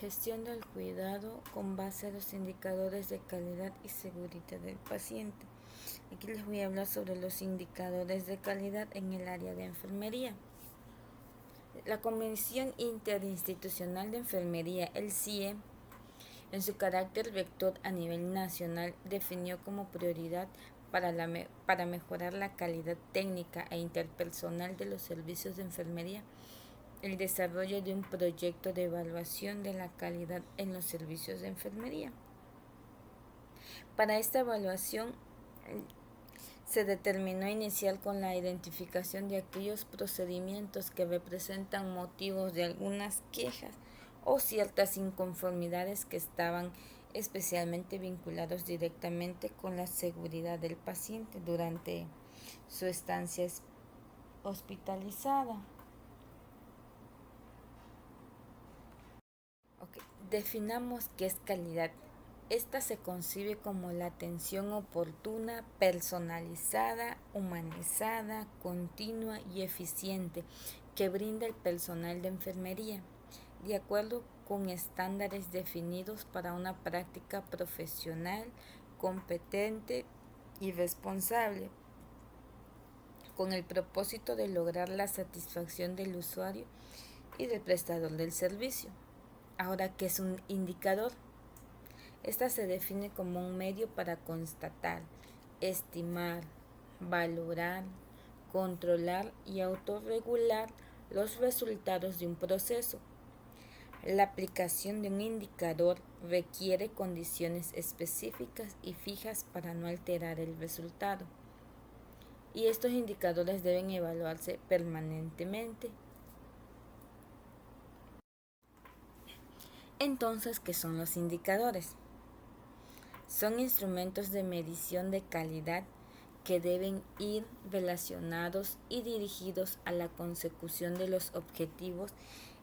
Gestión del cuidado con base a los indicadores de calidad y seguridad del paciente. Aquí les voy a hablar sobre los indicadores de calidad en el área de enfermería. La Comisión Interinstitucional de Enfermería, el CIE, en su carácter vector a nivel nacional, definió como prioridad para mejorar la calidad técnica e interpersonal de los servicios de enfermería el desarrollo de un proyecto de evaluación de la calidad en los servicios de enfermería. Para esta evaluación se determinó iniciar con la identificación de aquellos procedimientos que representan motivos de algunas quejas o ciertas inconformidades que estaban especialmente vinculados directamente con la seguridad del paciente durante su estancia hospitalizada. Definamos qué es calidad. Esta se concibe como la atención oportuna, personalizada, humanizada, continua y eficiente que brinda el personal de enfermería, de acuerdo con estándares definidos para una práctica profesional, competente y responsable, con el propósito de lograr la satisfacción del usuario y del prestador del servicio. Ahora, ¿qué es un indicador? Esta se define como un medio para constatar, estimar, valorar, controlar y autorregular los resultados de un proceso. La aplicación de un indicador requiere condiciones específicas y fijas para no alterar el resultado. Y estos indicadores deben evaluarse permanentemente. Entonces, ¿qué son los indicadores? Son instrumentos de medición de calidad que deben ir relacionados y dirigidos a la consecución de los objetivos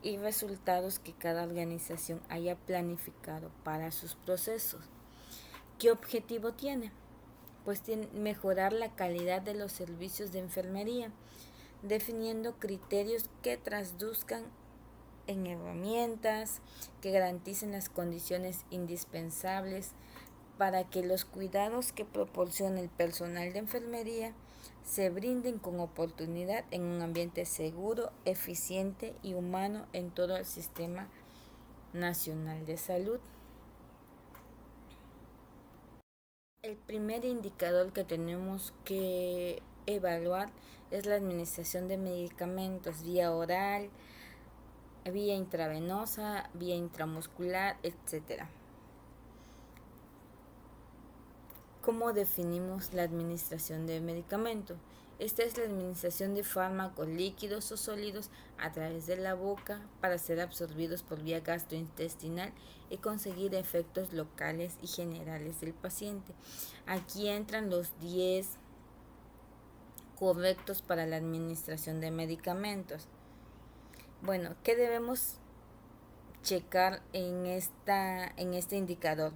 y resultados que cada organización haya planificado para sus procesos. ¿Qué objetivo tiene? Pues tiene mejorar la calidad de los servicios de enfermería, definiendo criterios que traduzcan en herramientas que garanticen las condiciones indispensables para que los cuidados que proporciona el personal de enfermería se brinden con oportunidad en un ambiente seguro, eficiente y humano en todo el sistema nacional de salud. El primer indicador que tenemos que evaluar es la administración de medicamentos vía oral, vía intravenosa, vía intramuscular, etc. ¿Cómo definimos la administración de medicamentos? Esta es la administración de fármacos líquidos o sólidos a través de la boca para ser absorbidos por vía gastrointestinal y conseguir efectos locales y generales del paciente. Aquí entran los 10 correctos para la administración de medicamentos. Bueno, ¿qué debemos checar en este indicador?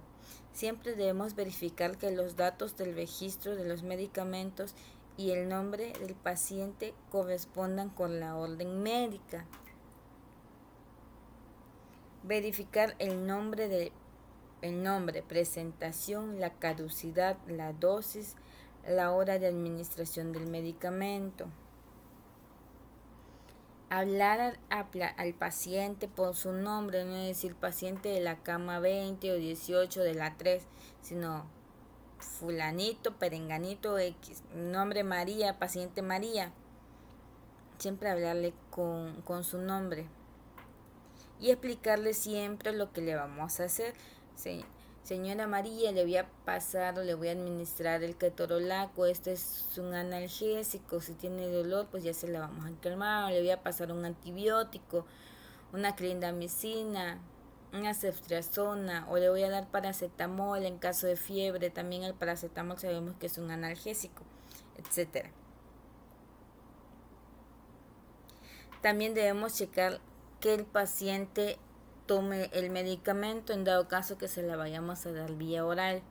Siempre debemos verificar que los datos del registro de los medicamentos y el nombre del paciente correspondan con la orden médica. Verificar el nombre, presentación, la caducidad, la dosis, la hora de administración del medicamento. Hablar al paciente por su nombre, no decir paciente de la cama 20 o 18 de la 3, sino fulanito, perenganito X, nombre María, paciente María. Siempre hablarle con su nombre y explicarle siempre lo que le vamos a hacer. Señora María, le voy a pasar o le voy a administrar el ketorolaco, este es un analgésico, si tiene dolor pues ya se la vamos a calmar, le voy a pasar un antibiótico, una clindamicina, una ceftriaxona, o le voy a dar paracetamol en caso de fiebre. También el paracetamol sabemos que es un analgésico, etc. También debemos checar que el paciente tome el medicamento en dado caso que se la vayamos a dar vía oral.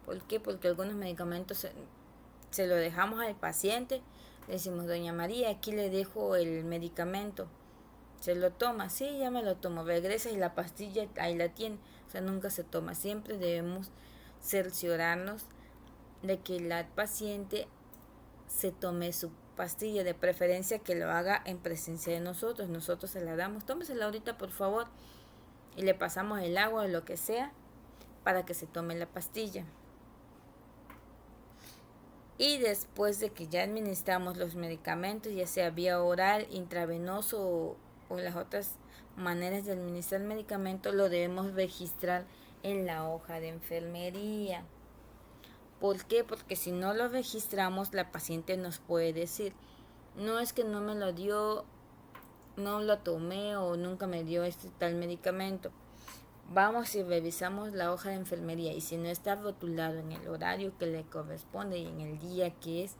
¿Por qué? Porque algunos medicamentos se lo dejamos al paciente, le decimos, doña María, aquí le dejo el medicamento, ¿Se lo toma? Sí, ya me lo tomo. Regresa y la pastilla ahí la tiene. O sea, nunca se toma. Siempre debemos cerciorarnos de que la paciente se tome su pastilla, de preferencia que lo haga en presencia de nosotros. Nosotros se la damos, tómesela ahorita por favor, y le pasamos el agua o lo que sea para que se tome la pastilla. Y después de que ya administramos los medicamentos, ya sea vía oral, intravenoso o las otras maneras de administrar el medicamento, lo debemos registrar en la hoja de enfermería. ¿Por qué? Porque si no lo registramos, la paciente nos puede decir, no, es que no me lo dio, no lo tomé o nunca me dio este tal medicamento. Vamos y revisamos la hoja de enfermería, y si no está rotulado en el horario que le corresponde y en el día que es,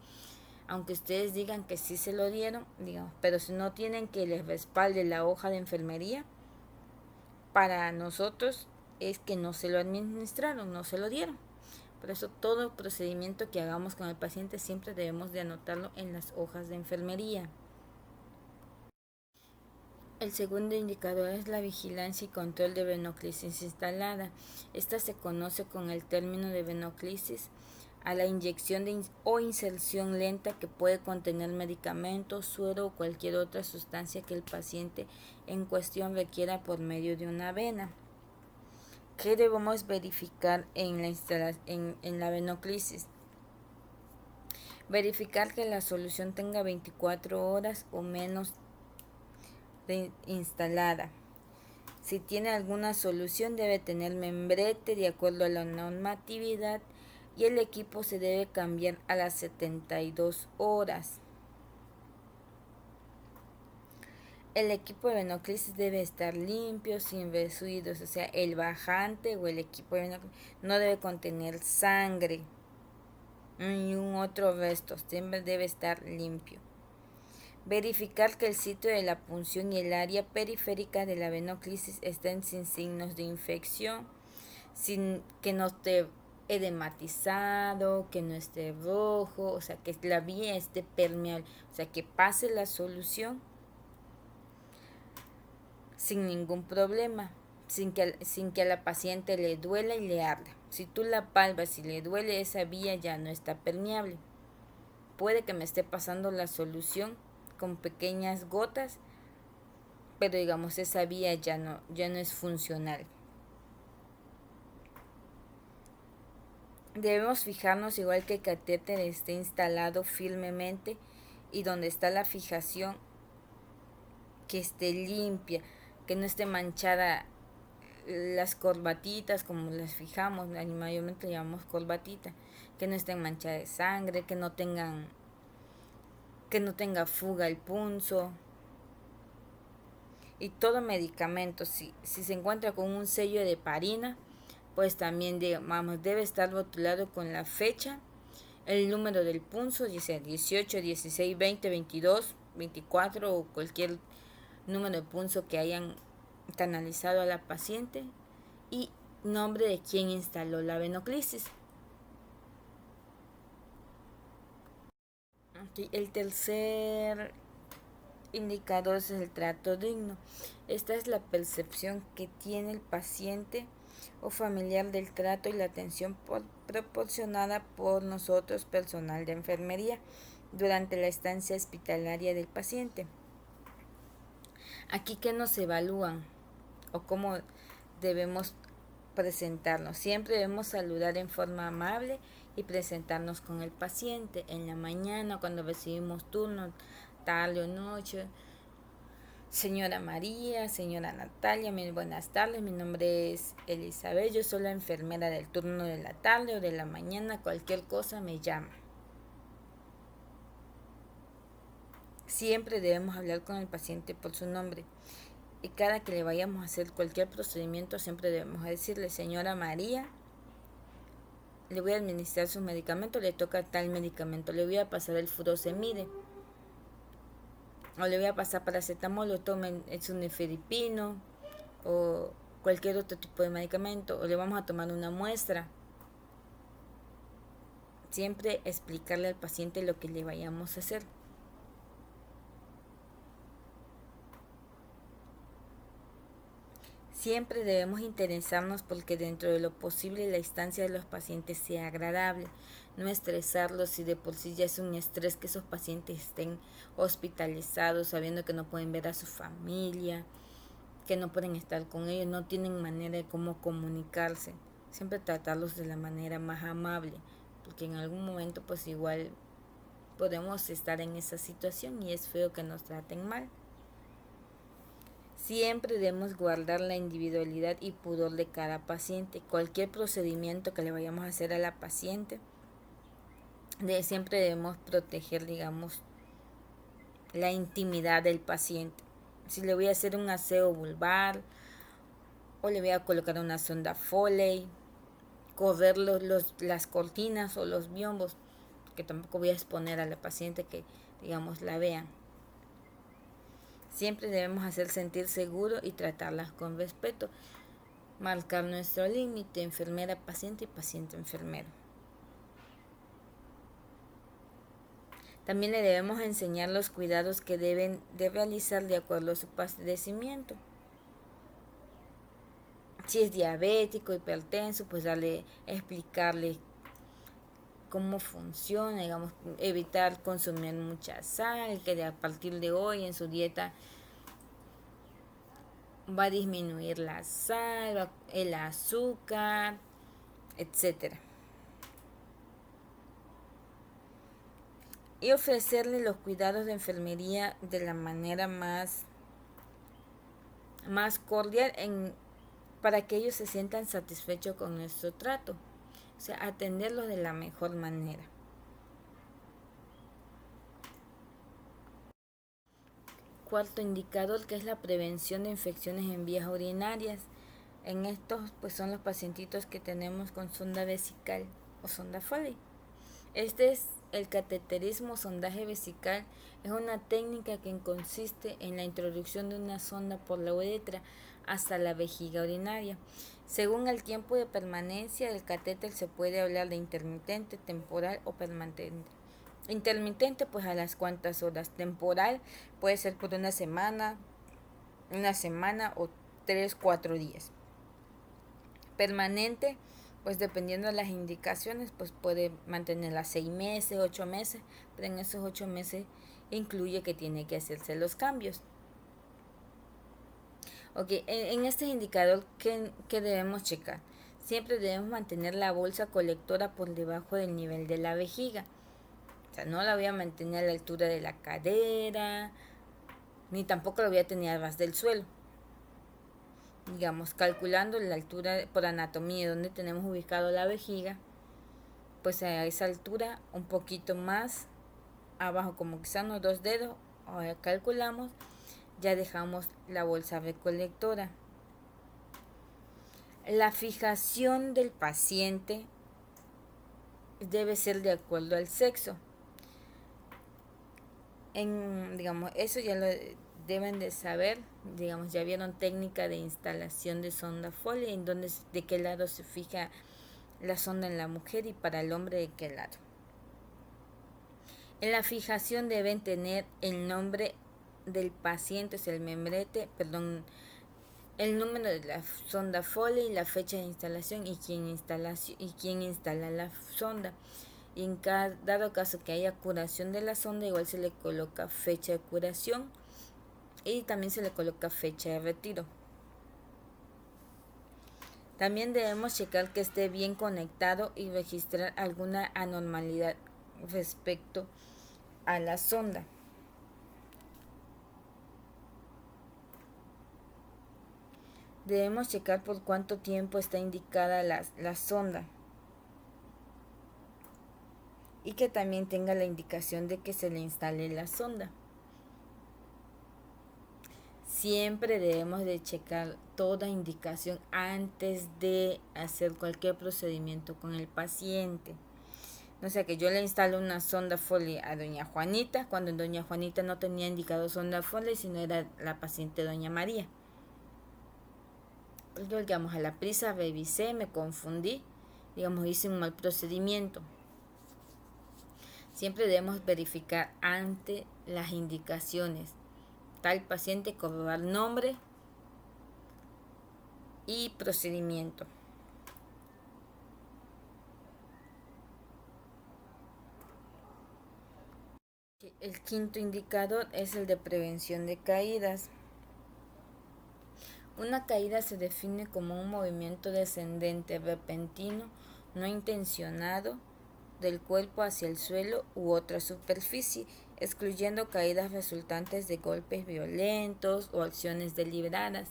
aunque ustedes digan que sí se lo dieron, digamos, pero si no tienen que les respalde la hoja de enfermería, para nosotros es que no se lo administraron, no se lo dieron. Por eso todo procedimiento que hagamos con el paciente siempre debemos de anotarlo en las hojas de enfermería. El segundo indicador es la vigilancia y control de venoclisis instalada. Esta se conoce con el término de venoclisis a la inyección o inserción lenta que puede contener medicamentos, suero o cualquier otra sustancia que el paciente en cuestión requiera por medio de una vena. ¿Qué debemos verificar en la venoclisis? Verificar que la solución tenga 24 horas o menos instalada. Si tiene alguna solución, debe tener membrete de acuerdo a la normatividad, y el equipo se debe cambiar a las 72 horas. El equipo de venoclisis debe estar limpio, sin residuos, o sea, el bajante o el equipo de venoclisis no debe contener sangre ni un otro resto, siempre debe estar limpio. Verificar que el sitio de la punción y el área periférica de la venoclisis estén sin signos de infección, sin que no esté edematizado, que no esté rojo, o sea, que la vía esté permeable, o sea, que pase la solución sin ningún problema, sin que a la paciente le duela y le arda. Si tú la palpas y le duele, esa vía ya no está permeable. Puede que me esté pasando la solución con pequeñas gotas, pero digamos esa vía ya no es funcional. Debemos fijarnos igual que el catéter esté instalado firmemente, y donde está la fijación que esté limpia, que no esté manchada las corbatitas como las fijamos, mayormente llamamos corbatita, que no estén manchadas de sangre, que no tenga fuga el punzo. Y todo medicamento, si se encuentra con un sello de parina, pues también debe estar rotulado con la fecha, el número del punzo, ya sea 18, 16, 20, 22, 24 o cualquier número de punzo que hayan canalizado a la paciente, y nombre de quien instaló la venoclisis. Okay. El tercer indicador es el trato digno. Esta es la percepción que tiene el paciente o familiar del trato y la atención proporcionada por nosotros, personal de enfermería, durante la estancia hospitalaria del paciente. Aquí, ¿qué nos evalúan o cómo debemos presentarnos? Siempre debemos saludar en forma amable y presentarnos con el paciente en la mañana cuando recibimos turno, tarde o noche. Señora María, señora Natalia, buenas tardes, mi nombre es Elizabeth, yo soy la enfermera del turno de la tarde o de la mañana, cualquier cosa me llama. Siempre debemos hablar con el paciente por su nombre, y cada que le vayamos a hacer cualquier procedimiento siempre debemos decirle: señora María, le voy a administrar su medicamento, le toca tal medicamento, le voy a pasar el furosemide, o le voy a pasar paracetamol, o tomen un nifedipino o cualquier otro tipo de medicamento, o le vamos a tomar una muestra. Siempre explicarle al paciente lo que le vayamos a hacer. Siempre debemos interesarnos porque dentro de lo posible la estancia de los pacientes sea agradable, no estresarlos si de por sí ya es un estrés que esos pacientes estén hospitalizados sabiendo que no pueden ver a su familia, que no pueden estar con ellos, no tienen manera de cómo comunicarse. Siempre tratarlos de la manera más amable, porque en algún momento pues igual podemos estar en esa situación y es feo que nos traten mal. Siempre debemos guardar la individualidad y pudor de cada paciente. Cualquier procedimiento que le vayamos a hacer a la paciente, siempre debemos proteger, digamos, la intimidad del paciente. Si le voy a hacer un aseo vulvar o le voy a colocar una sonda Foley, correr las cortinas o los biombos, que tampoco voy a exponer a la paciente que, digamos, la vean. Siempre debemos hacer sentir seguro y tratarlas con respeto. Marcar nuestro límite, enfermera-paciente y paciente-enfermero. También le debemos enseñar los cuidados que deben de realizar de acuerdo a su padecimiento. Si es diabético, hipertenso, pues explicarle cómo funciona, digamos, evitar consumir mucha sal, que a partir de hoy en su dieta va a disminuir la sal, el azúcar, etcétera. Y ofrecerle los cuidados de enfermería de la manera más cordial para que ellos se sientan satisfechos con nuestro trato. O sea, atenderlos de la mejor manera. Cuarto indicador, que es la prevención de infecciones en vías urinarias. En estos pues son los pacientitos que tenemos con sonda vesical o sonda Foley. Este es el cateterismo sondaje vesical. Es una técnica que consiste en la introducción de una sonda por la uretra hasta la vejiga urinaria. Según el tiempo de permanencia del catéter se puede hablar de intermitente, temporal o permanente. Intermitente pues a las cuantas horas. Temporal puede ser por una semana o 3-4 días. Permanente pues dependiendo de las indicaciones pues puede mantenerla 6 meses, 8 meses, pero en esos 8 meses incluye que tiene que hacerse los cambios. Ok, en este indicador, ¿qué debemos checar? Siempre debemos mantener la bolsa colectora por debajo del nivel de la vejiga. O sea, no la voy a mantener a la altura de la cadera, ni tampoco la voy a tener a ras del suelo. Digamos, calculando la altura por anatomía donde tenemos ubicado la vejiga, pues a esa altura un poquito más abajo, como quizá unos 2 dedos, ahora calculamos, ya dejamos la bolsa recolectora. La fijación del paciente debe ser de acuerdo al sexo. Digamos, eso ya lo deben de saber. Digamos, ya vieron técnica de instalación de sonda Foley, en donde de qué lado se fija la sonda en la mujer y para el hombre de qué lado. En la fijación deben tener el nombre del paciente, es el membrete, el número de la sonda Foley, la fecha de instalación y quién instala la sonda. Y en dado caso que haya curación de la sonda, igual se le coloca fecha de curación y también se le coloca fecha de retiro. También debemos checar que esté bien conectado y registrar alguna anormalidad respecto a la sonda. Debemos checar por cuánto tiempo está indicada la sonda y que también tenga la indicación de que se le instale la sonda. Siempre debemos de checar toda indicación antes de hacer cualquier procedimiento con el paciente. No sea que yo le instalo una sonda Foley a doña Juanita, cuando doña Juanita no tenía indicado sonda Foley, sino era la paciente doña María. Yo, digamos, a la prisa revisé, me confundí, digamos, hice un mal procedimiento. Siempre debemos verificar ante las indicaciones. Tal paciente, corroborar nombre, y procedimiento. El quinto indicador es el de prevención de caídas. Una caída se define como un movimiento descendente repentino, no intencionado, del cuerpo hacia el suelo u otra superficie, excluyendo caídas resultantes de golpes violentos o acciones deliberadas,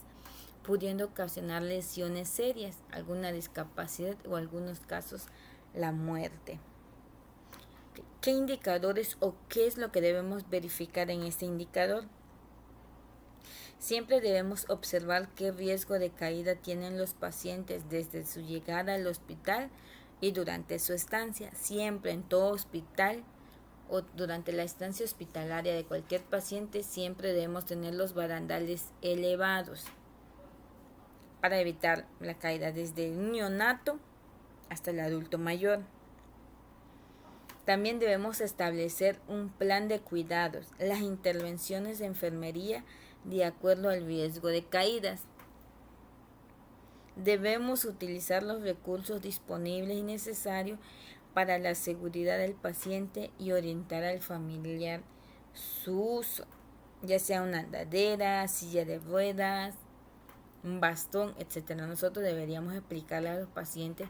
pudiendo ocasionar lesiones serias, alguna discapacidad o en algunos casos la muerte. ¿Qué indicadores o qué es lo que debemos verificar en este indicador? Siempre debemos observar qué riesgo de caída tienen los pacientes desde su llegada al hospital y durante su estancia. Siempre en todo hospital o durante la estancia hospitalaria de cualquier paciente, siempre debemos tener los barandales elevados para evitar la caída desde el neonato hasta el adulto mayor. También debemos establecer un plan de cuidados, las intervenciones de enfermería de acuerdo al riesgo de caídas. Debemos utilizar los recursos disponibles y necesarios para la seguridad del paciente y orientar al familiar su uso, ya sea una andadera, silla de ruedas, un bastón, etc. Nosotros deberíamos explicarle a los pacientes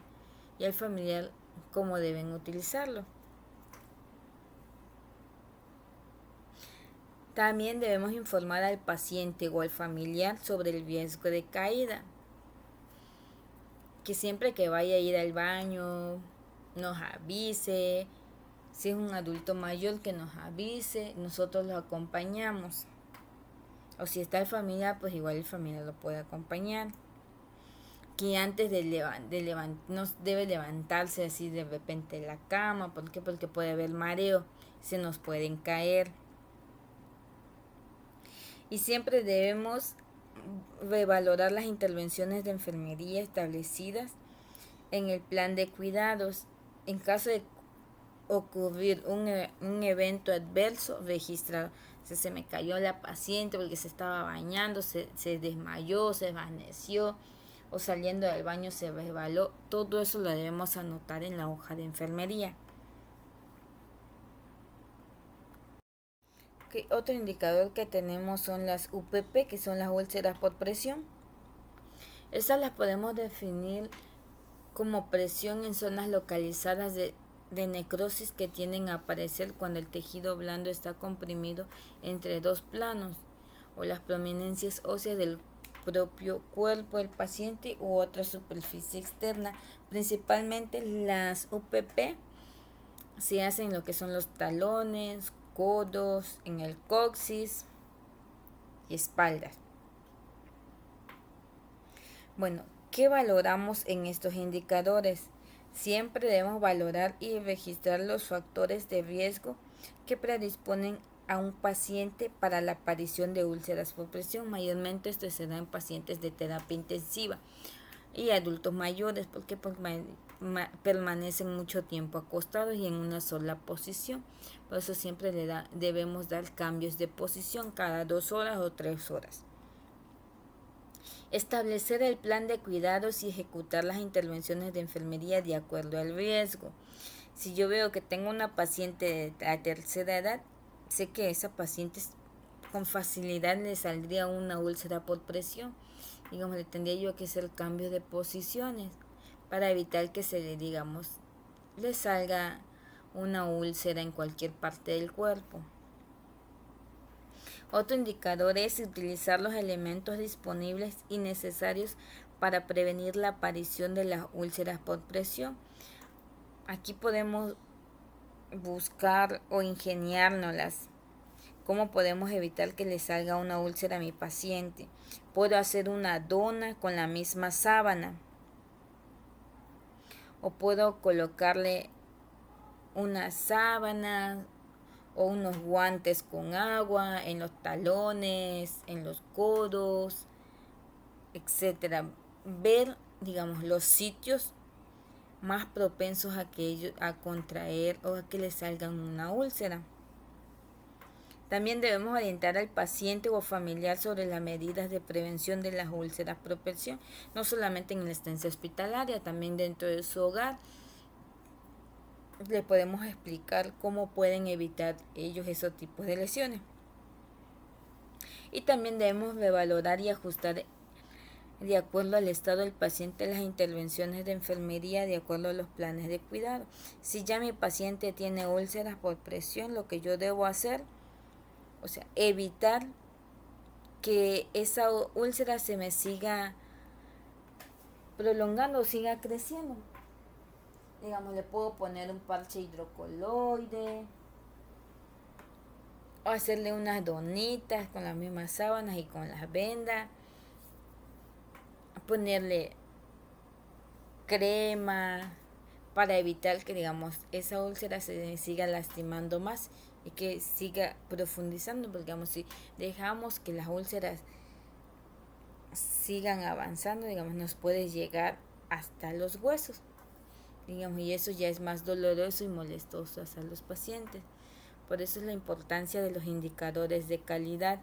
y al familiar cómo deben utilizarlo. También debemos informar al paciente o al familiar sobre el riesgo de caída. Que siempre que vaya a ir al baño nos avise. Si es un adulto mayor, que nos avise, nosotros lo acompañamos. O si está el familiar, pues igual el familiar lo puede acompañar. Que antes no debe levantarse así de repente de la cama. ¿Por qué? Porque puede haber mareo, se nos pueden caer. Y siempre debemos revalorar las intervenciones de enfermería establecidas en el plan de cuidados. En caso de ocurrir un evento adverso, registrar. O sea, se me cayó la paciente porque se estaba bañando, se desmayó, se desvaneció o saliendo del baño se resbaló. Todo eso lo debemos anotar en la hoja de enfermería. Otro indicador que tenemos son las UPP, que son las úlceras por presión. Estas las podemos definir como presión en zonas localizadas de necrosis que tienden a aparecer cuando el tejido blando está comprimido entre dos planos o las prominencias óseas del propio cuerpo del paciente u otra superficie externa. Principalmente las UPP se hacen en lo que son los talones, codos, en el coxis y espaldas. Bueno, ¿qué valoramos en estos indicadores? Siempre debemos valorar y registrar los factores de riesgo que predisponen a un paciente para la aparición de úlceras por presión. Mayormente esto se da en pacientes de terapia intensiva y adultos mayores porque permanecen mucho tiempo acostados y en una sola posición. Por eso siempre debemos dar cambios de posición cada 2 horas o 3 horas. Establecer el plan de cuidados y ejecutar las intervenciones de enfermería de acuerdo al riesgo. Si yo veo que tengo una paciente de la tercera edad, sé que esa paciente con facilidad le saldría una úlcera por presión. Digamos, le tendría yo que hacer cambio de posiciones para evitar que le salga una úlcera en cualquier parte del cuerpo. Otro indicador es utilizar los elementos disponibles y necesarios para prevenir la aparición de las úlceras por presión. Aquí podemos buscar o ingeniárnoslas. ¿Cómo podemos evitar que le salga una úlcera a mi paciente? Puedo hacer una dona con la misma sábana. O puedo colocarle una sábana o unos guantes con agua en los talones, en los codos, etcétera. Ver, los sitios más propensos a contraer o a que le salgan una úlcera. También debemos orientar al paciente o familiar sobre las medidas de prevención de las úlceras por presión, no solamente en la estancia hospitalaria, también dentro de su hogar. Le podemos explicar cómo pueden evitar ellos esos tipos de lesiones. Y también debemos de valorar y ajustar de acuerdo al estado del paciente las intervenciones de enfermería de acuerdo a los planes de cuidado. Si ya mi paciente tiene úlceras por presión, lo que yo debo hacer, o sea, evitar que esa úlcera se me siga prolongando o siga creciendo. Digamos, le puedo poner un parche hidrocoloide o hacerle unas donitas con las mismas sábanas y con las vendas, ponerle crema para evitar que, digamos, esa úlcera se siga lastimando más y que siga profundizando, porque digamos, si dejamos que las úlceras sigan avanzando, digamos, nos puede llegar hasta los huesos, digamos, y eso ya es más doloroso y molestoso hacia los pacientes. Por eso es la importancia de los indicadores de calidad.